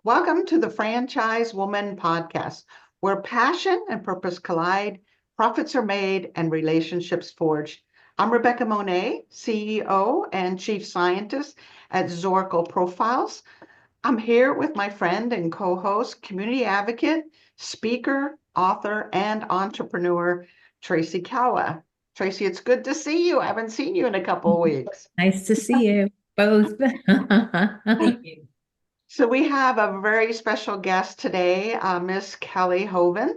Welcome to the Franchise Woman podcast, where passion and purpose collide, profits are made, and relationships forged. I'm Rebecca Monet, CEO and Chief Scientist at Zoracle Profiles. I'm here with my friend and co-host, community advocate, speaker, author, and entrepreneur, Tracy Kawa. Tracy, it's good to see you. I haven't seen you in a couple of weeks. Nice to see you both. Thank you. So we have a very special guest today, Miss Kelley Hoven.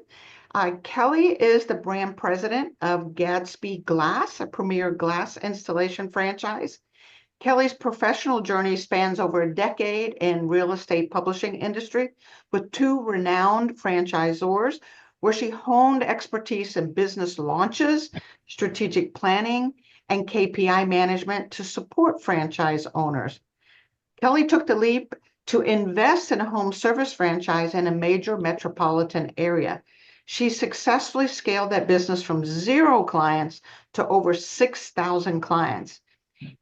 Kelley is the brand president of Gatsby Glass, a premier glass installation franchise. Kelley's professional journey spans over a decade in real estate publishing industry with two renowned franchisors, where she honed expertise in business launches, strategic planning, and KPI management to support franchise owners. Kelley took the leap to invest in a home service franchise in a major metropolitan area. She successfully scaled that business from 0 clients to over 6,000 clients.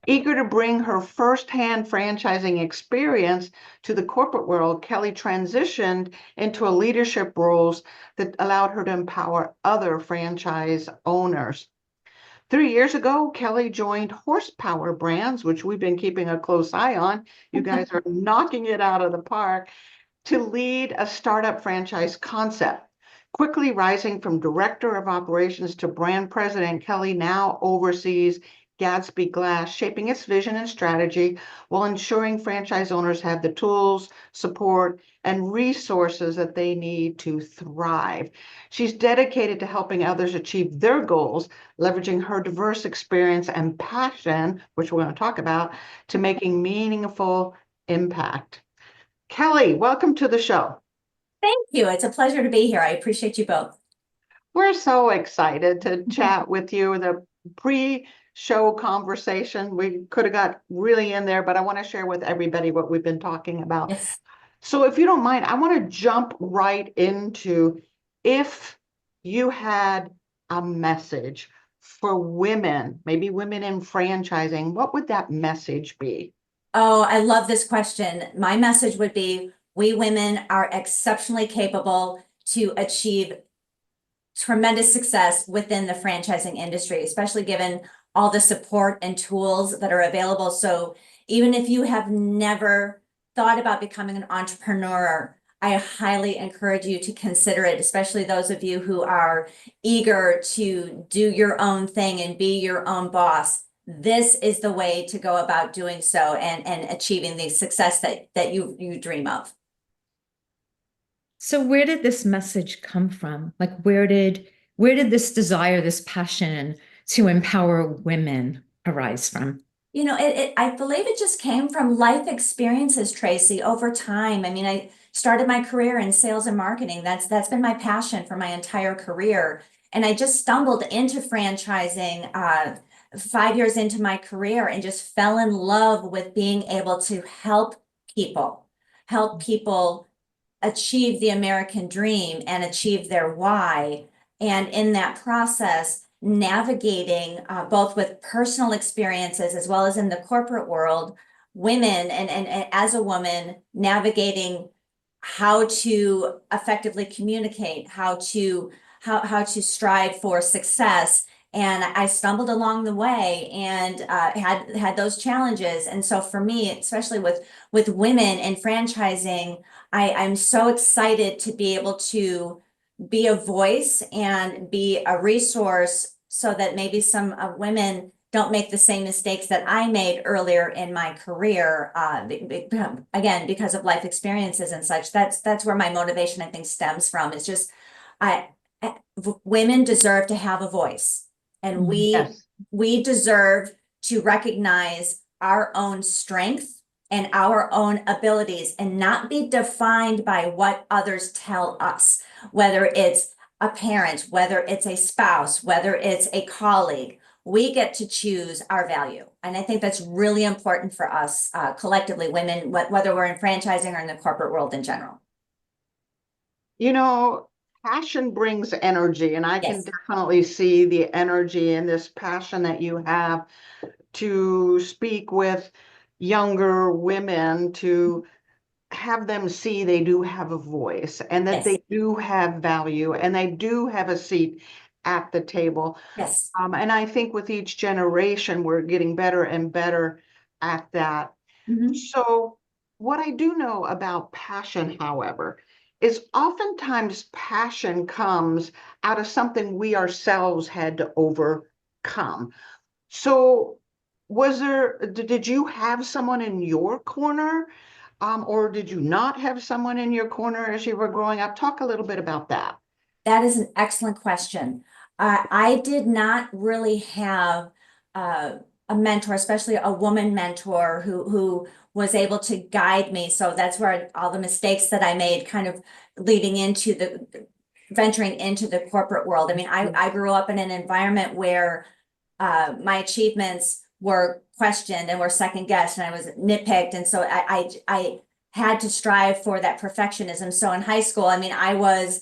Eager to bring her firsthand franchising experience to the corporate world, Kelley transitioned into leadership roles that allowed her to empower other franchise owners. 3 years ago, Kelley joined Horsepower Brands, which we've been keeping a close eye on. You guys are knocking it out of the park, to lead a startup franchise concept. Quickly rising from director of operations to brand president, Kelley now oversees Gatsby Glass, shaping its vision and strategy while ensuring franchise owners have the tools, support, and resources that they need to thrive. She's dedicated to helping others achieve their goals, leveraging her diverse experience and passion, which we're going to talk about, to making meaningful impact. Kelley, welcome to the show. Thank you. It's a pleasure to be here. I appreciate you both. We're so excited to chat with you. The pre-show conversation, we could have got really in there, but I want to share with everybody what we've been talking about. Yes. So if you don't mind, I want to jump right into, if you had a message for women, maybe women in franchising, what would that message be? Oh, I love this question. My message would be, we women are exceptionally capable to achieve tremendous success within the franchising industry, especially given all the support and tools that are available. So even if you have never thought about becoming an entrepreneur, I highly encourage you to consider it, especially those of you who are eager to do your own thing and be your own boss. This is the way to go about doing so and achieving the success that you dream of. So where did this message come from? Like where did this desire, this passion to empower women arise from? You know, I believe it just came from life experiences, Tracy, over time. I mean, I started my career in sales and marketing. That's been my passion for my entire career. And I just stumbled into franchising 5 years into my career and just fell in love with being able to help people achieve the American dream and achieve their why. And in that process, navigating both with personal experiences as well as in the corporate world, women and as a woman, navigating how to effectively communicate, how to strive for success. And I stumbled along the way and had those challenges. And so for me, especially with women in franchising, I'm so excited to be able to be a voice and be a resource so that maybe some women don't make the same mistakes that I made earlier in my career. Again, because of life experiences and such. That's where my motivation, I think, stems from. It's just women deserve to have a voice, and Yes. we deserve to recognize our own strength and our own abilities and not be defined by what others tell us, whether it's a parent, whether it's a spouse, whether it's a colleague. We get to choose our value. And I think that's really important for us collectively, women, whether we're in franchising or in the corporate world in general. You know, passion brings energy, and I can Yes. definitely see the energy and this passion that you have to speak with younger women to have them see they do have a voice and that Yes. they do have value and they do have a seat at the table. Yes. And I think with each generation, we're getting better and better at that. Mhm. So what I do know about passion, however, is oftentimes passion comes out of something we ourselves had to overcome. So did you have someone in your corner, or did you not have someone in your corner as you were growing up? Talk a little bit about that. That is an excellent question. I did not really have a mentor, especially a woman mentor who was able to guide me. So that's where all the mistakes that I made kind of leading into venturing into the corporate world. I mean, I grew up in an environment where my achievements were questioned and were second guessed, and I was nitpicked. And so I had to strive for that perfectionism. So in high school, I mean, I was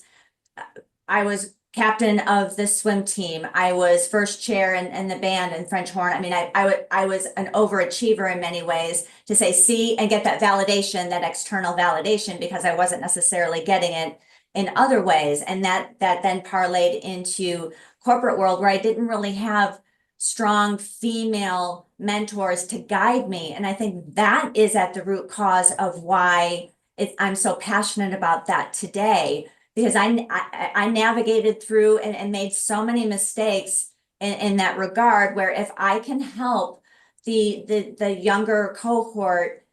captain of the swim team. I was first chair in the band and French horn. I mean, I was an overachiever in many ways to say, see, and get that validation, that external validation, because I wasn't necessarily getting it in other ways. And that then parlayed into corporate world where I didn't really have strong female mentors to guide me. And I think that is at the root cause of why I'm so passionate about that today, because I navigated through and made so many mistakes in that regard, where if I can help the younger cohort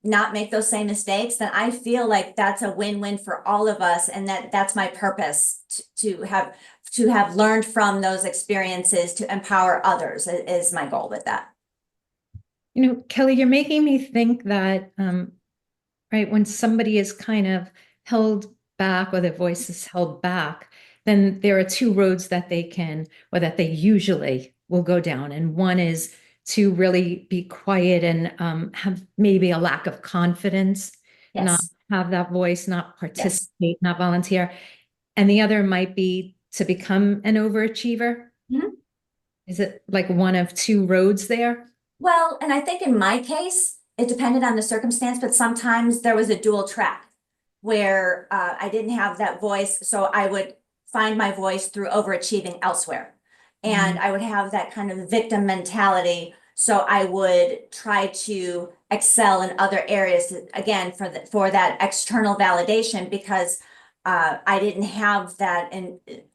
not make those same mistakes, then I feel like that's a win-win for all of us. And that's my purpose, to have learned from those experiences to empower others is my goal with that. You know, Kelley, you're making me think that, right, when somebody is kind of held back or their voice is held back, then there are two roads that they can, or that they usually will go down. And one is to really be quiet and have maybe a lack of confidence, not Yes. have that voice, not participate, not volunteer. And the other might be to become an overachiever. Mhm. Is it like one of two roads there? Well, and I think in my case, it depended on the circumstance, but sometimes there was a dual track where I didn't have that voice. So I would find my voice through overachieving elsewhere. And I would have that kind of victim mentality. So I would try to excel in other areas, again, for that external validation, because I didn't have that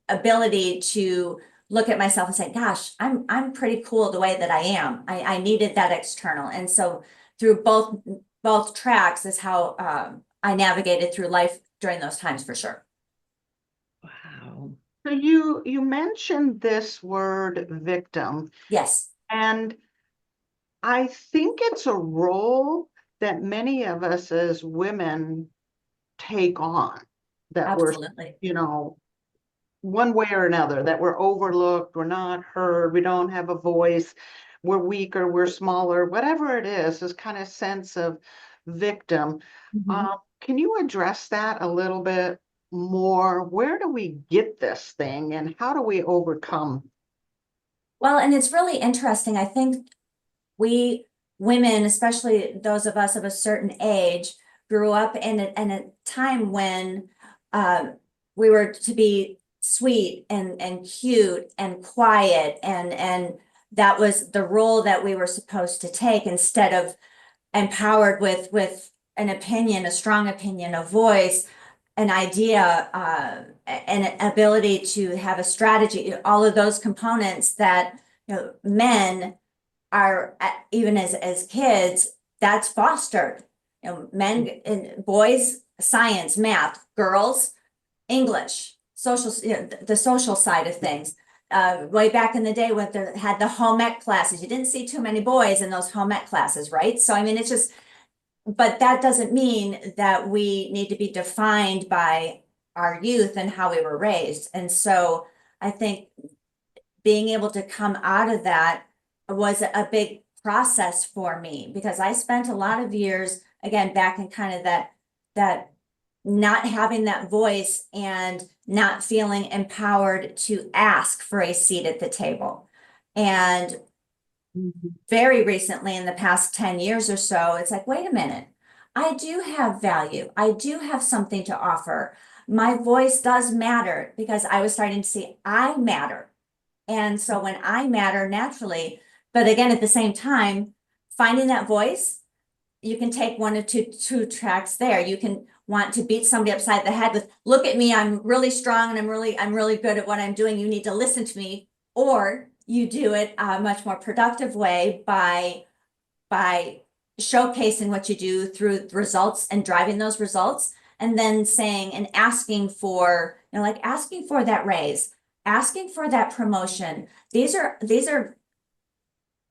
ability to look at myself and say, gosh, I'm pretty cool the way that I am. I needed that external. And so through both tracks is how I navigated through life during those times, for sure. Wow. So you mentioned this word victim, Yes, and I think it's a role that many of us as women take on, that we're, absolutely. one way or another, that we're overlooked, we're not heard, we don't have a voice, we're weaker, we're smaller, whatever it is, this kind of sense of victim. Mhm. Can you address that a little bit more? Where do we get this thing and how do we overcome? Well, and it's really interesting. I think we women, especially those of us of a certain age, grew up in a time when we were to be sweet and cute and quiet, and that was the role that we were supposed to take, instead of empowered with an opinion, a strong opinion, a voice, an idea, an ability to have a strategy, all of those components that men are, even as kids, that's fostered. Men and boys, science, math; girls, English, social, the social side of things. Way back in the day when they had the home ec classes, you didn't see too many boys in those home ec classes, right? So I mean, it's just, but that doesn't mean that we need to be defined by our youth and how we were raised. And so I think being able to come out of that was a big process for me, because I spent a lot of years, again, back in kind of that not having that voice and not feeling empowered to ask for a seat at the table. And very recently, in the past 10 years or so, it's like, wait a minute, I do have value. I do have something to offer. My voice does matter because I was starting to see I matter. And so when I matter naturally, but again, at the same time, finding that voice, you can take one or two tracks there. You can want to beat somebody upside the head with, look at me, I'm really strong and I'm really good at what I'm doing. You need to listen to me. Or you do it a much more productive way by showcasing what you do through results and driving those results, and then saying and asking for, like asking for that raise, asking for that promotion. These are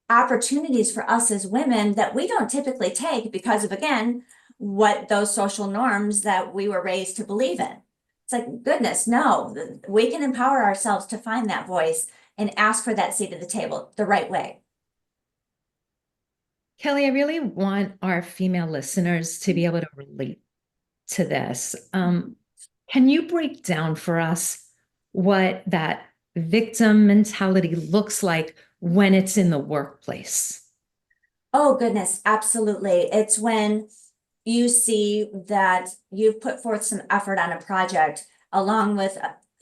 opportunities for us as women that we don't typically take because of, again, what those social norms that we were raised to believe in. It's like, goodness, no, we can empower ourselves to find that voice and ask for that seat at the table the right way. Kelley, I really want our female listeners to be able to relate to this. Can you break down for us what that victim mentality looks like when it's in the workplace? Oh, goodness, absolutely. It's when you see that you've put forth some effort on a project along with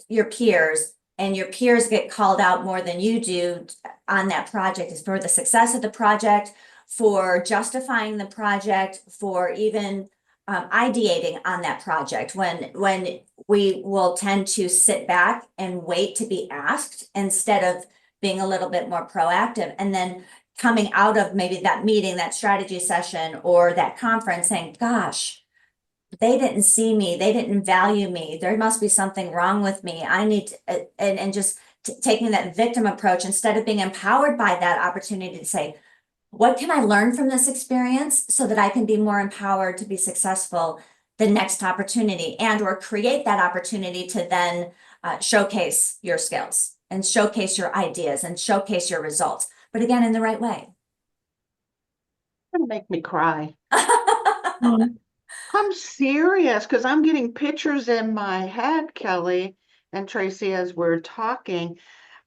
your peers, and your peers get called out more than you do on that project, is for the success of the project, for justifying the project, for even ideating on that project, when we will tend to sit back and wait to be asked instead of being a little bit more proactive, and then coming out of maybe that meeting, that strategy session, or that conference saying, gosh, they didn't see me, they didn't value me, there must be something wrong with me, I need to, and just taking that victim approach instead of being empowered by that opportunity to say, what can I learn from this experience so that I can be more empowered to be successful the next opportunity, and or create that opportunity to then showcase your skills and showcase your ideas and showcase your results, but again, in the right way. It's gonna make me cry. I'm serious because I'm getting pictures in my head, Kelley and Tracy, as we're talking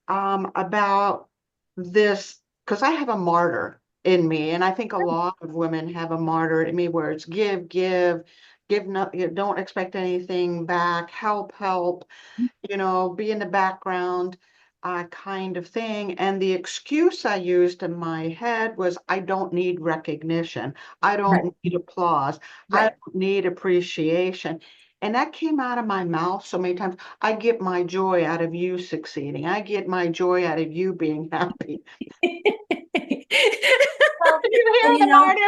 about this, because I have a martyr in me, and I think a lot of women have a martyr in me, where it's give, no, don't expect anything back, help, be in the background, kind of thing. And the excuse I used in my head was, I don't need recognition. I don't Right. need applause. I Right. don't need appreciation. And that came out of my mouth so many times. I get my joy out of you succeeding. I get my joy out of you being happy. Well, You hear and the martyr?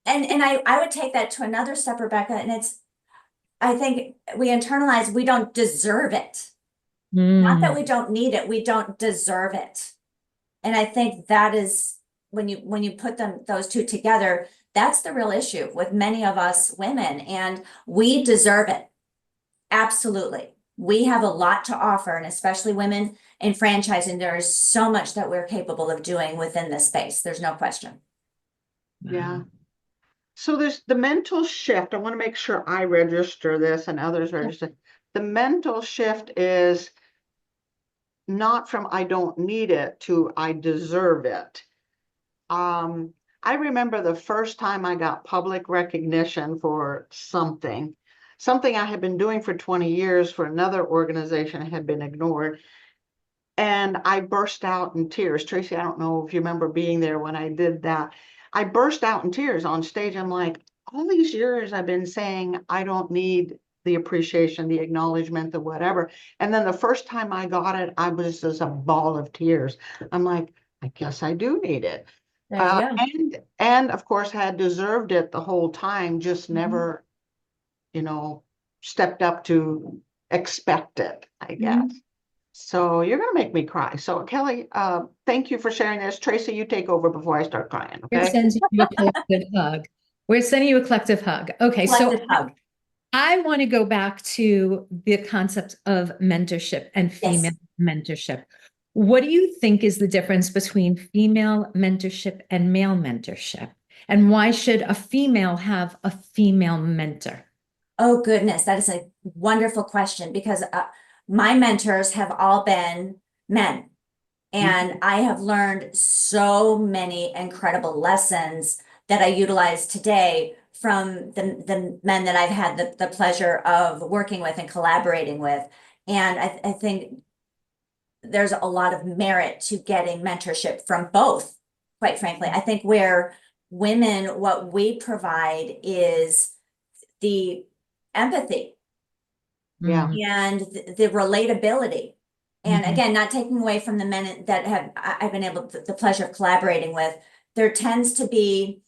and I would take that to another step, Rebecca, and it's, I think we internalize we don't deserve it. Not that we don't need it, we don't deserve it. And I think that is, when you put those two together, that's the real issue with many of us women, and we deserve it. Absolutely. We have a lot to offer, and especially women in franchising, there is so much that we're capable of doing within this space. There's no question. Yeah. So there's the mental shift. I want to make sure I register this and others register. The mental shift is not from I don't need it to I deserve it. I remember the first time I got public recognition for something I had been doing for 20 years for another organization had been ignored. And I burst out in tears. Tracy, I don't know if you remember being there when I did that. I burst out in tears on stage. I'm like, all these years I've been saying I don't need the appreciation, the acknowledgement, the whatever. And then the first time I got it, I was just a ball of tears. I'm like, I guess I do need it. There you go. And of course had deserved it the whole time, just never, stepped up to expect it, I guess. So you're going to make me cry. So Kelley, thank you for sharing this. Tracy, you take over before I start crying, We're okay? sending you a collective hug. We're sending you a collective hug. Okay, so Collective hug. I want to go back to the concept of mentorship and female mentorship. What do you think is the difference between female mentorship and male mentorship? And why should a female have a female mentor? Oh, goodness, that is a wonderful question, because my mentors have all been men. And I have learned so many incredible lessons that I utilize today from the men that I've had the pleasure of working with and collaborating with. And I think there's a lot of merit to getting mentorship from both, quite frankly. I think where women, what we provide is the empathy Yeah. and the relatability. And again, not taking away from the men that I've been able to, the pleasure of collaborating with, there tends to be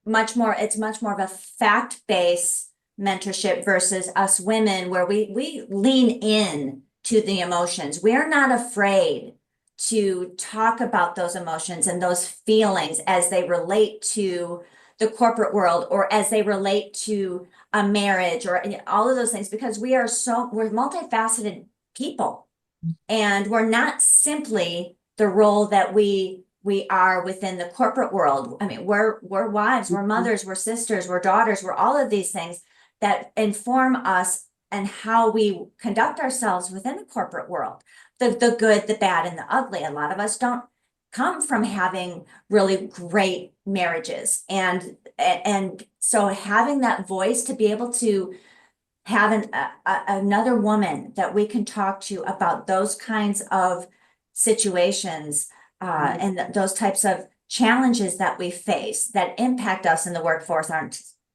it's much more of a fact-based mentorship versus us women where we lean in to the emotions. We're not afraid to talk about those emotions and those feelings as they relate to the corporate world or as they relate to a marriage or all of those things, because we're multifaceted people, and we're not simply the role that we are within the corporate world. I mean, we're wives, we're mothers, we're sisters, we're daughters, we're all of these things that inform us and how we conduct ourselves within the corporate world. The good, the bad, and the ugly. A lot of us don't come from having really great marriages. And so having that voice to be able to have another woman that we can talk to about those kinds of situations and those types of challenges that we face that impact us in the workforce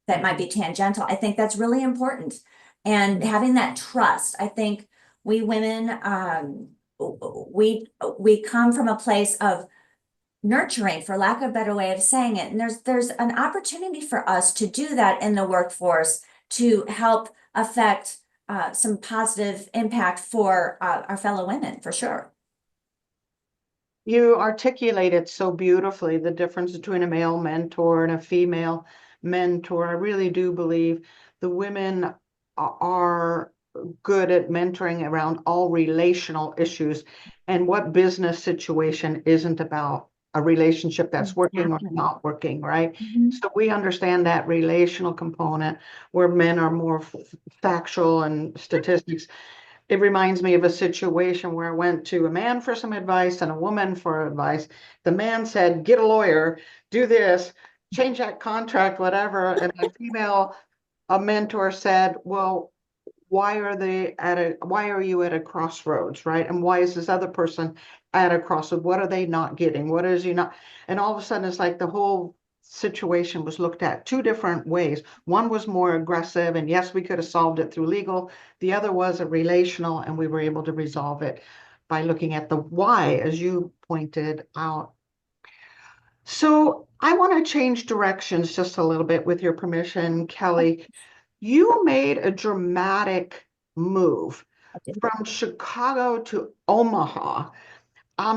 that might be tangential. I think that's really important. And having that trust, I think we women, we come from a place of nurturing, for lack of a better way of saying it. And there's an opportunity for us to do that in the workforce to help affect some positive impact for our fellow women, for sure. You articulated so beautifully the difference between a male mentor and a female mentor. I really do believe the women are good at mentoring around all relational issues, and what business situation isn't about a relationship that's working or not working, right? So we understand that relational component where men are more factual and statistics. It reminds me of a situation where I went to a man for some advice and a woman for advice. The man said, get a lawyer, do this, change that contract, whatever. And my female mentor said, well, why are you at a crossroads, right? And why is this other person at a crossroads? What are they not getting? What is you not? And all of a sudden it's like the whole situation was looked at two different ways. One was more aggressive, and yes, we could have solved it through legal. The other was a relational, and we were able to resolve it by looking at the why, as you pointed out. So I want to change directions just a little bit with your permission, Kelley. You made a dramatic move from Chicago to Omaha.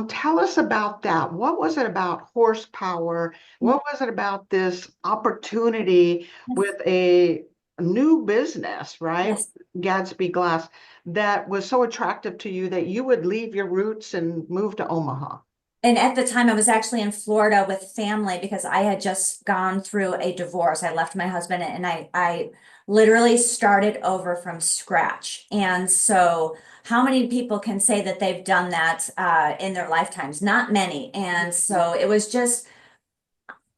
Tell us about that. What was it about horsepower? What was it about this opportunity with a new business, right? Yes. Gatsby Glass, that was so attractive to you that you would leave your roots and move to Omaha? And at the time, I was actually in Florida with family because I had just gone through a divorce. I left my husband and I literally started over from scratch. And so how many people can say that they've done that in their lifetimes? Not many. And so it was just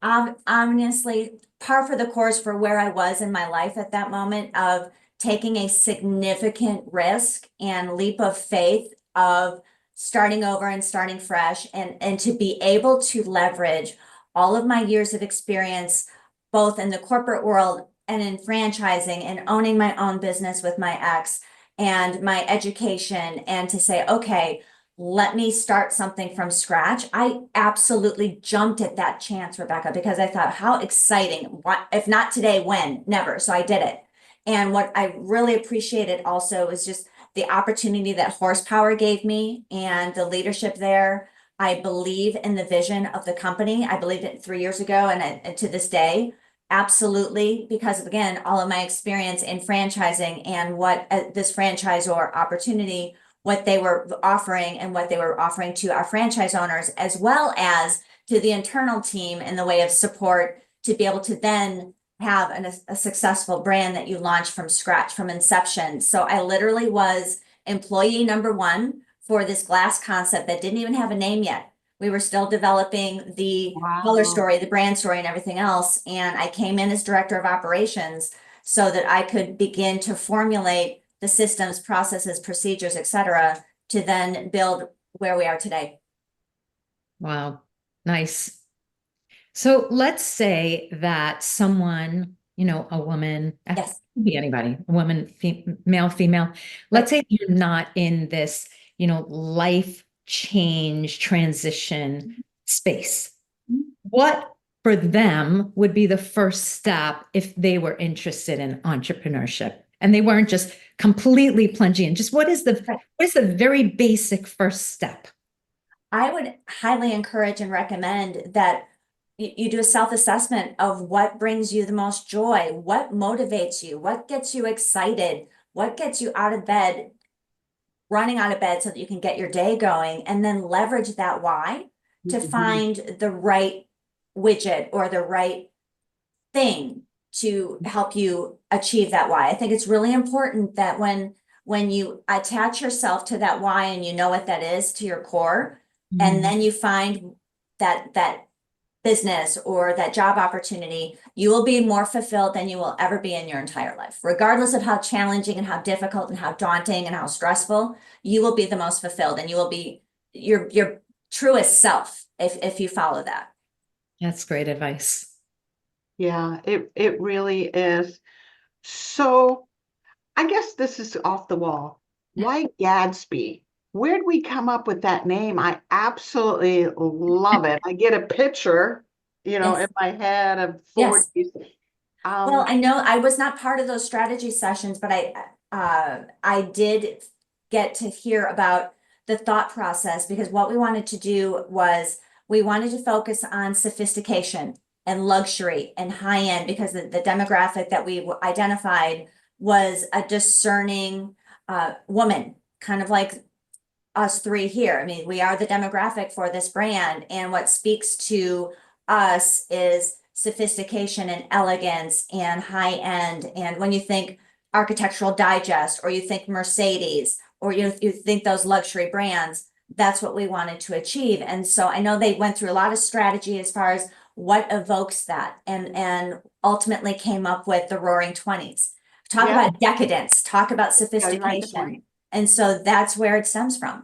honestly par for the course for where I was in my life at that moment of taking a significant risk and leap of faith of starting over and starting fresh, and to be able to leverage all of my years of experience, both in the corporate world and in franchising and owning my own business with my ex and my education, and to say, okay, let me start something from scratch. I absolutely jumped at that chance, Rebecca, because I thought, how exciting. What, if not today, when? Never. So I did it. And what I really appreciated also is just the opportunity that horsepower gave me and the leadership there. I believe in the vision of the company. I believed it 3 years ago and to this day, absolutely, because of, again, all of my experience in franchising and what this franchisor opportunity, what they were offering and what they were offering to our franchise owners, as well as to the internal team in the way of support to be able to then have a successful brand that you launch from scratch, from inception. So I literally was employee number one for this glass concept that didn't even have a name yet. We were still developing the color Wow. story, the brand story, and everything else. And I came in as director of operations so that I could begin to formulate the systems, processes, procedures, et cetera, to then build where we are today. Wow. Nice. So let's say that someone, a woman, Yes. could be anybody, a woman, male, female. Let's say you're not in this, life change transition space. What for them would be the first step if they were interested in entrepreneurship and they weren't just completely plunging in? Just what is the very basic first step? I would highly encourage and recommend that you do a self-assessment of what brings you the most joy, what motivates you, what gets you excited, what gets you out of bed, running out of bed so that you can get your day going, and then leverage that why to find the right widget or the right thing to help you achieve that why. I think it's really important that when you attach yourself to that why and you know what that is to your core, and then you find that business or that job opportunity, you will be more fulfilled than you will ever be in your entire life. Regardless of how challenging and how difficult and how daunting and how stressful, you will be the most fulfilled and you will be your truest self if you follow that. That's great advice. Yeah, it really is. So I guess this is off the wall. Why Gatsby? Where'd we come up with that name? I absolutely love it. I get a picture, in Yes. my head of Yes. 40s. Well, I know I was not part of those strategy sessions, but I did get to hear about the thought process, because what we wanted to do was we wanted to focus on sophistication and luxury and high end, because the demographic that we identified was a discerning woman, kind of like us three here. I mean, we are the demographic for this brand, and what speaks to us is sophistication and elegance and high end. And when you think Architectural Digest, or you think Mercedes, or you think those luxury brands, that's what we wanted to achieve. And so I know they went through a lot of strategy as far as what evokes that, and ultimately came up with the Roaring 20s. Talk Yeah, about decadence, talk about yeah, you're right. sophistication. And so that's where it stems from.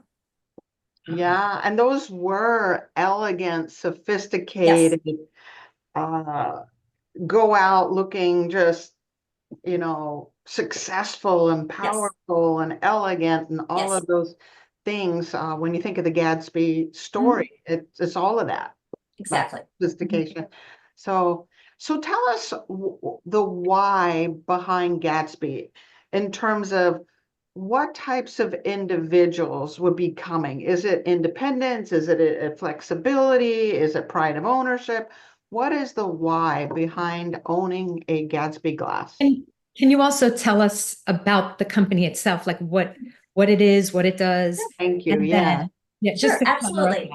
Yeah, and those were elegant, Yes. sophisticated, uh, go out looking just, successful and Yes. powerful and elegant and all Yes. of those things. When you think of the Gatsby Mhm. story, it's all of that, that Exactly. sophistication. So tell us the why behind Gatsby in terms of what types of individuals would be coming. Is it independence? Is it a flexibility? Is it pride of ownership? What is the why behind owning a Gatsby glass? And can you also tell us about the company itself, like what it is, what it does, Thank you. and Yeah. then just Sure, the color of absolutely.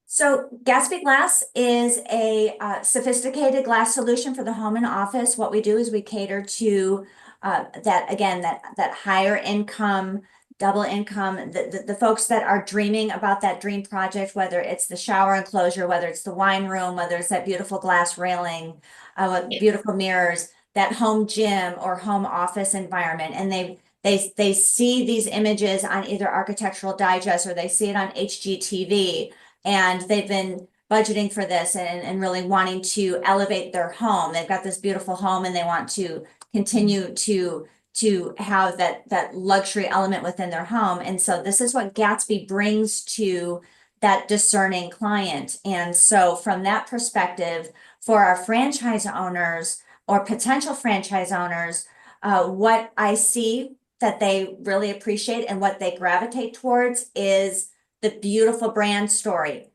So Gatsby Glass is a sophisticated glass solution for the home and office. What we do is we cater to that higher income, double income, the folks that are dreaming about that dream project, whether it's the shower enclosure, whether it's the wine room, whether it's that beautiful glass railing, with beautiful mirrors, that home gym or home office environment. And they see these images on either Architectural Digest or they see it on HGTV, and they've been budgeting for this and really wanting to elevate their home. They've got this beautiful home and they want to continue to have that luxury element within their home. And so this is what Gatsby brings to that discerning client. And so from that perspective, for our franchise owners or potential franchise owners, what I see that they really appreciate and what they gravitate towards is the beautiful brand story.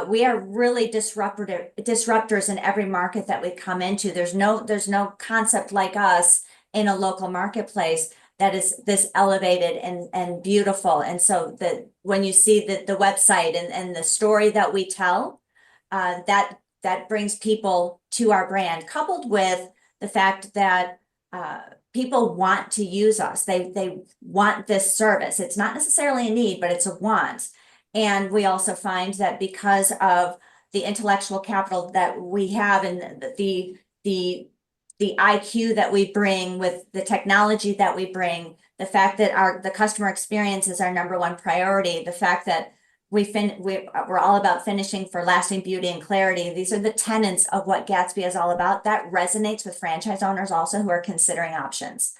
We are really disruptors in every market that we come into. There's no concept like us in a local marketplace that is this elevated and beautiful. And so that when you see the website and the story that we tell, that brings people to our brand, coupled with the fact that people want to use us. They want this service. It's not necessarily a need, but it's a want. And we also find that because of the intellectual capital that we have and the IQ that we bring with the technology that we bring, the fact that the customer experience is our number one priority, the fact that we're all about finishing for lasting beauty and clarity. These are the tenets of what Gatsby is all about. That resonates with franchise owners also who are considering options.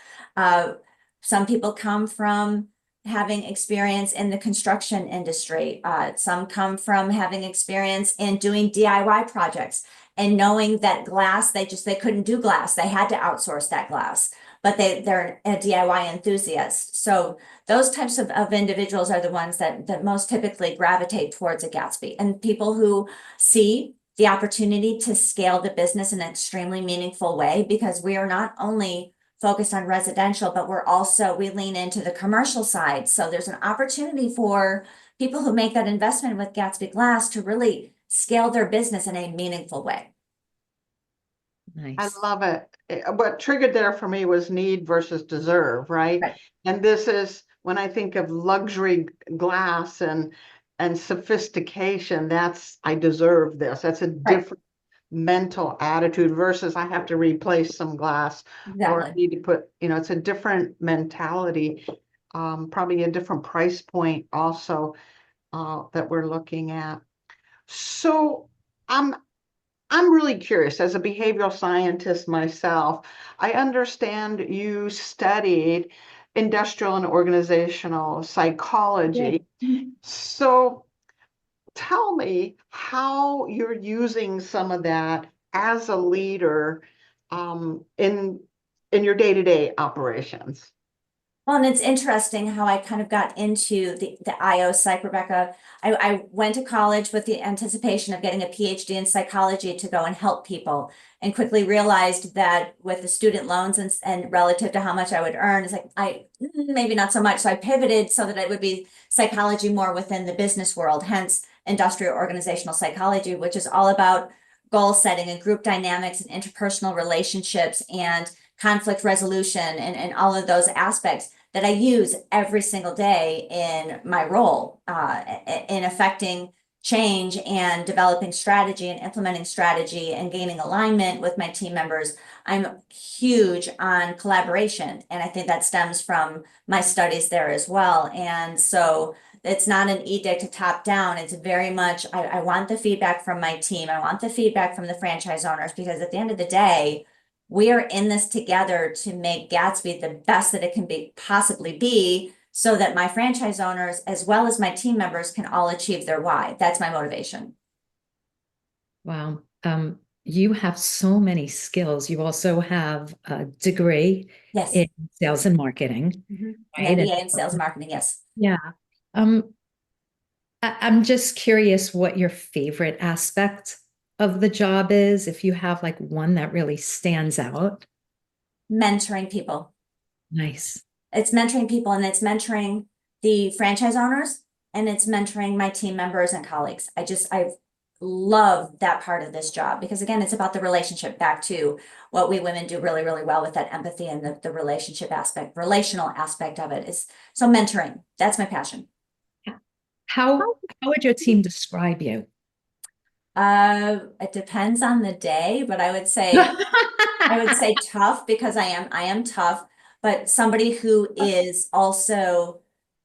Some people come from having experience in the construction industry. Some come from having experience in doing DIY projects and knowing that glass, they couldn't do glass. They had to outsource that glass, but they're a DIY enthusiast. So those types of individuals are the ones that most typically gravitate towards a Gatsby, and people who see the opportunity to scale the business in an extremely meaningful way, because we are not only focused on residential, but we lean into the commercial side. So there's an opportunity for people who make that investment with Gatsby Glass to really scale their business in a meaningful way. I Nice. love it. What triggered there for me was need versus deserve, right? Right. And this is when I think of luxury glass and sophistication, I deserve this. That's a Right. different mental attitude versus I have to replace some glass or I Exactly. need to put, it's a different mentality, probably a different price point also that we're looking at. So I'm really curious as a behavioral scientist myself. I understand you studied industrial and organizational psychology. So tell me how you're using some of that as a leader in your day-to-day operations. Well, and it's interesting how I kind of got into the IO psych, Rebecca. I went to college with the anticipation of getting a PhD in psychology to go and help people, and quickly realized that with the student loans and relative to how much I would earn, it's like maybe not so much. So I pivoted so that it would be psychology more within the business world, hence industrial organizational psychology, which is all about goal setting and group dynamics and interpersonal relationships and conflict resolution and all of those aspects that I use every single day in my role in affecting change and developing strategy and implementing strategy and gaining alignment with my team members. I'm huge on collaboration, and I think that stems from my studies there as well. And so it's not an edict to top down. It's very much, I want the feedback from my team. I want the feedback from the franchise owners, because at the end of the day, we are in this together to make Gatsby the best that it can possibly be, so that my franchise owners, as well as my team members, can all achieve their why. That's my motivation. Wow. You have so many skills. You also have a degree Yes. in sales and marketing, An right? MBA in sales and marketing, yes. Yeah. I'm just curious what your favorite aspect of the job is, if you have like one that really stands out. Mentoring people. Nice. It's mentoring people, and it's mentoring the franchise owners, and it's mentoring my team members and colleagues. I love that part of this job, because again, it's about the relationship, back to what we women do really, really well with that empathy and the relationship aspect, relational aspect of it is. So mentoring, that's my passion. How would your team describe you? It depends on the day, but I would say tough, because I am tough, but somebody who is also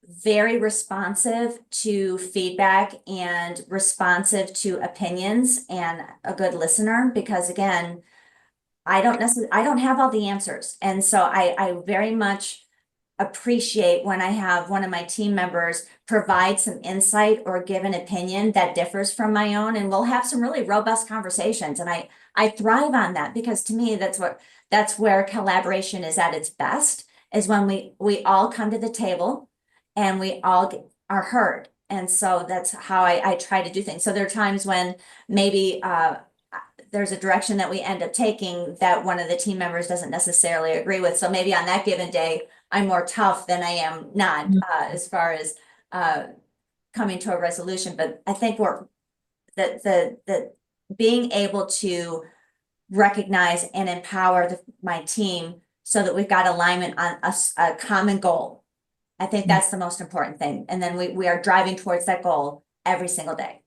very responsive to feedback and responsive to opinions, and a good listener, because again, I don't have all the answers. And so I very much appreciate when I have one of my team members provide some insight or give an opinion that differs from my own, and we'll have some really robust conversations. And I thrive on that, because to me, that's where collaboration is at its best, is when we all come to the table and we all are heard. And so that's how I try to do things. So there are times when maybe there's a direction that we end up taking that one of the team members doesn't necessarily agree with. So maybe on that given day, I'm more tough than I am not, as far as coming to a resolution. But I think the being able to recognize and empower my team, so that we've got alignment on a common goal. I think that's the most important thing. And then we are driving towards that goal every single day.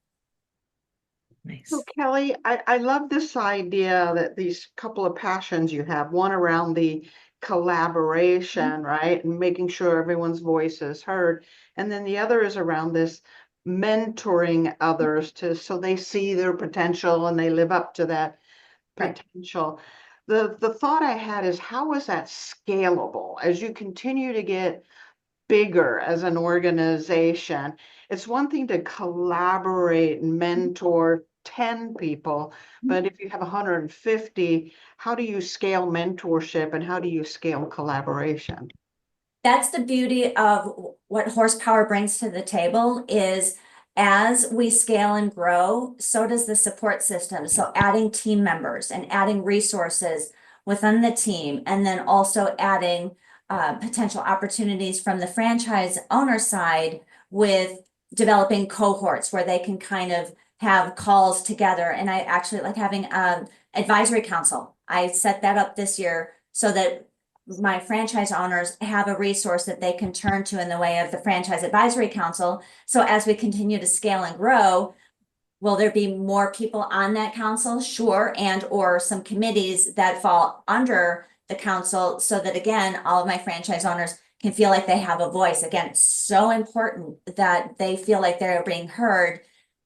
Nice. So Kelley, I love this idea that these couple of passions you have, one around the collaboration, right? And making sure everyone's voice is heard. And then the other is around this mentoring others so they see their potential and they live up to that Right. potential. The thought I had is, how is that scalable as you continue to get bigger as an organization? It's one thing to collaborate and mentor 10 people, but if you have 150, how do you scale mentorship and how do you scale collaboration? That's the beauty of what horsepower brings to the table is as we scale and grow, so does the support system. So adding team members and adding resources within the team, and then also adding potential opportunities from the franchise owner side with developing cohorts where they can kind of have calls together. And I actually like having an advisory council. I set that up this year so that my franchise owners have a resource that they can turn to in the way of the franchise advisory council. So as we continue to scale and grow, will there be more people on that council? Sure. And or some committees that fall under the council so that, again, all of my franchise owners can feel like they have a voice. Again, it's so important that they feel like they're being heard,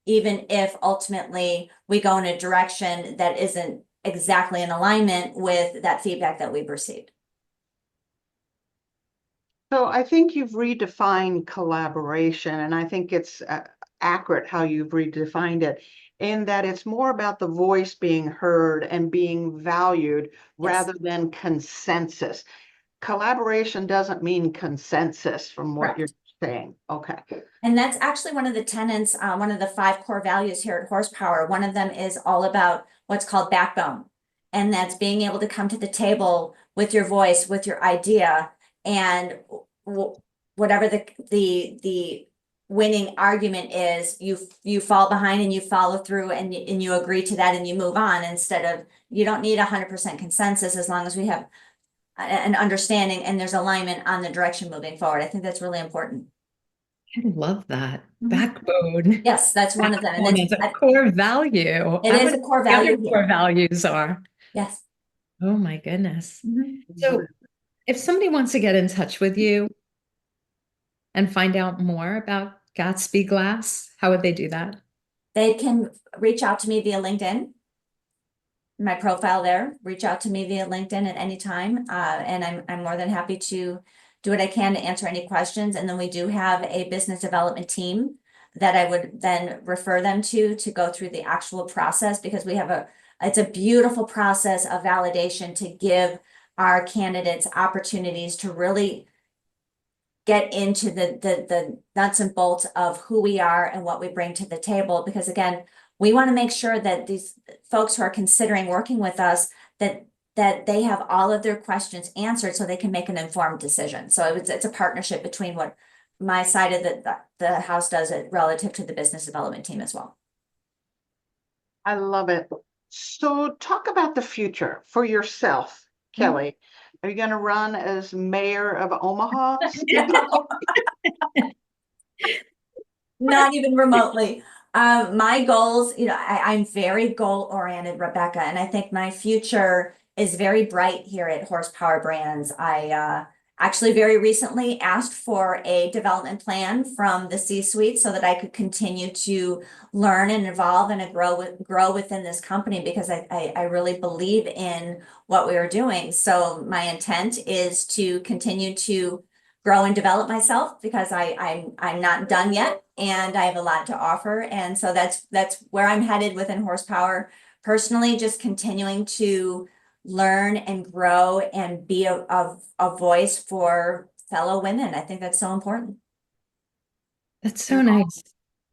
even if ultimately we go in a direction that isn't exactly in alignment with that feedback that we've received. So I think you've redefined collaboration, and I think it's accurate how you've redefined it, in that it's more about the voice being heard and being valued rather than consensus. Collaboration doesn't mean consensus from what you're saying. Okay. And that's actually one of the tenets, one of the 5 core values here at Horsepower. One of them is all about what's called backbone. And that's being able to come to the table with your voice, with your idea, and whatever the winning argument is, you fall behind and you follow through and you agree to that and you move on, instead of, you don't need 100% consensus as long as we have an understanding and there's alignment on the direction moving forward. I think that's really important. I love that. Mhm. Backbone. Yes, that's one of them. And Backbone is a core value. it I is wonder a core what the other value core here. values are. Yes. Oh my goodness. Mhm. So if somebody wants to get in touch with you and find out more about Gatsby Glass, how would they do that? They can reach out to me via LinkedIn. My profile there, reach out to me via LinkedIn at any time. And I'm more than happy to do what I can to answer any questions. And then we do have a business development team that I would then refer them to go through the actual process, because we have it's a beautiful process of validation to give our candidates opportunities to really get into the nuts and bolts of who we are and what we bring to the table. Because again, we want to make sure that these folks who are considering working with us, that they have all of their questions answered so they can make an informed decision. So it's a partnership between what my side of the house does it relative to the business development team as well. I love it. So talk about the future for yourself, Kelley. Are you going to run as mayor of Omaha? Not even remotely. My goals, I'm very goal oriented, Rebecca, and I think my future is very bright here at Horsepower Brands. I actually very recently asked for a development plan from the C-suite so that I could continue to learn and evolve and grow within this company, because I really believe in what we are doing. So my intent is to continue to grow and develop myself, because I'm not done yet and I have a lot to offer. And so that's where I'm headed within Horsepower. Personally, just continuing to learn and grow and be a voice for fellow women. I think that's so important. That's so nice.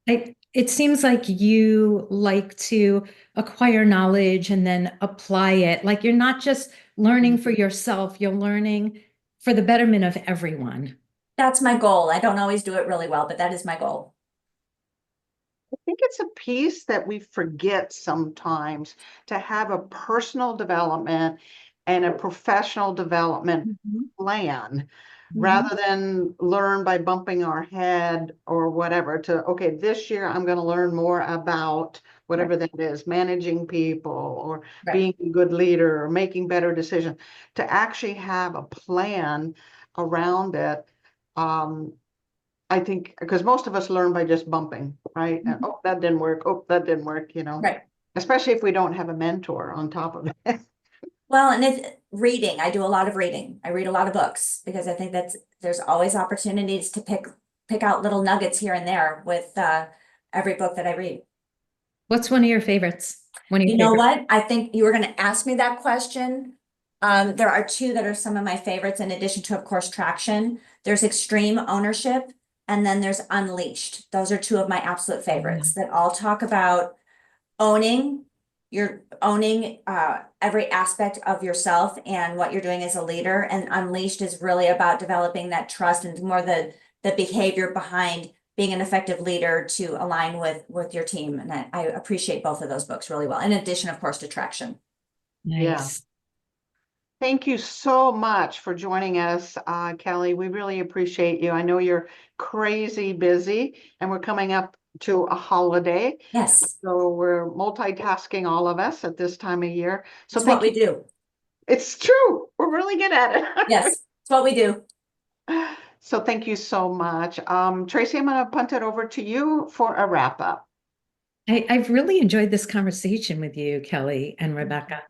It seems like you like to acquire knowledge and then apply it. Like you're not just learning for yourself, you're learning for the betterment of everyone. That's my goal. I don't always do it really well, but that is my goal. I think it's a piece that we forget sometimes, to have a personal development and a professional development plan. rather than learn by bumping our head or whatever, to, okay, this year I'm going to learn more about whatever that is, managing people or Right. being a good leader or making better decisions, to actually have a plan around it. I think because most of us learn by just bumping, right? And, oh, that didn't work. Oh, that didn't work, Right. especially if we don't have a mentor on top of it. Well, and it's reading. I do a lot of reading. I read a lot of books because I think there's always opportunities to pick out little nuggets here and there with every book that I read. What's one of your favorites? You know what? I think you were going to ask me that question. There are two that are some of my favorites, in addition to, of course, Traction. There's Extreme Ownership, and then there's Unleashed. Those are two of my absolute favorites that all talk about owning. You're owning every aspect of yourself and what you're doing as a leader. And Unleashed is really about developing that trust and more the behavior behind being an effective leader to align with your team. And I appreciate both of those books really well. In addition, of course, to Traction. Nice. Thank you so much for joining us, Kelley. We really appreciate you. I know you're crazy busy and we're coming up to a holiday. Yes. So we're multitasking, all of us, at this time of year. So It's what we do. It's true. We're really good at it. Yes, it's what we do. So thank you so much. Tracy, I'm going to punt it over to you for a wrap up. I've really enjoyed this conversation with you, Kelley and Rebecca.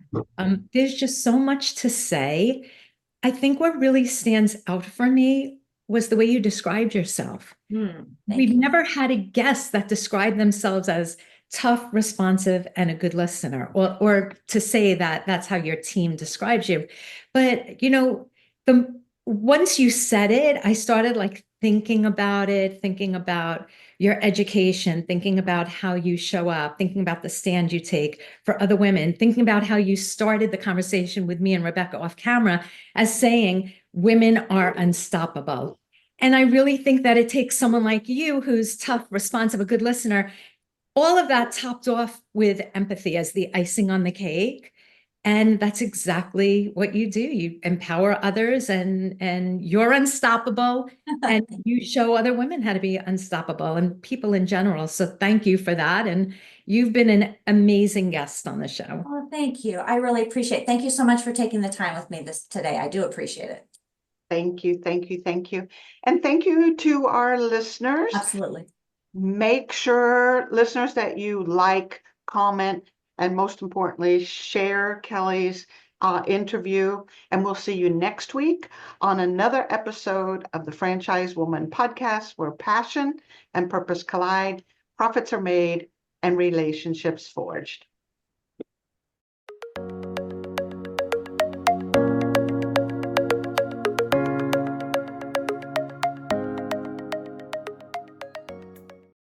There's just so much to say. I think what really stands out for me was the way you described yourself. We've never had a guest that described themselves as tough, responsive, and a good listener, or to say that that's how your team describes you. But, once you said it, I started like thinking about it, thinking about your education, thinking about how you show up, thinking about the stand you take for other women, thinking about how you started the conversation with me and Rebecca off camera as saying women are unstoppable. And I really think that it takes someone like you who's tough, responsive, a good listener, all of that topped off with empathy as the icing on the cake. And that's exactly what you do. You empower others and you're unstoppable and you show other women how to be unstoppable and people in general. So thank you for that. And you've been an amazing guest on the show. Oh, thank you. I really appreciate it. Thank you so much for taking the time with me today. I do appreciate it. Thank you, thank you, thank you. And thank you to our listeners. Absolutely. Make sure, listeners, that you like, comment, and most importantly, share Kelley's interview. And we'll see you next week on another episode of the Franchise Woman podcast, where passion and purpose collide, profits are made, and relationships forged.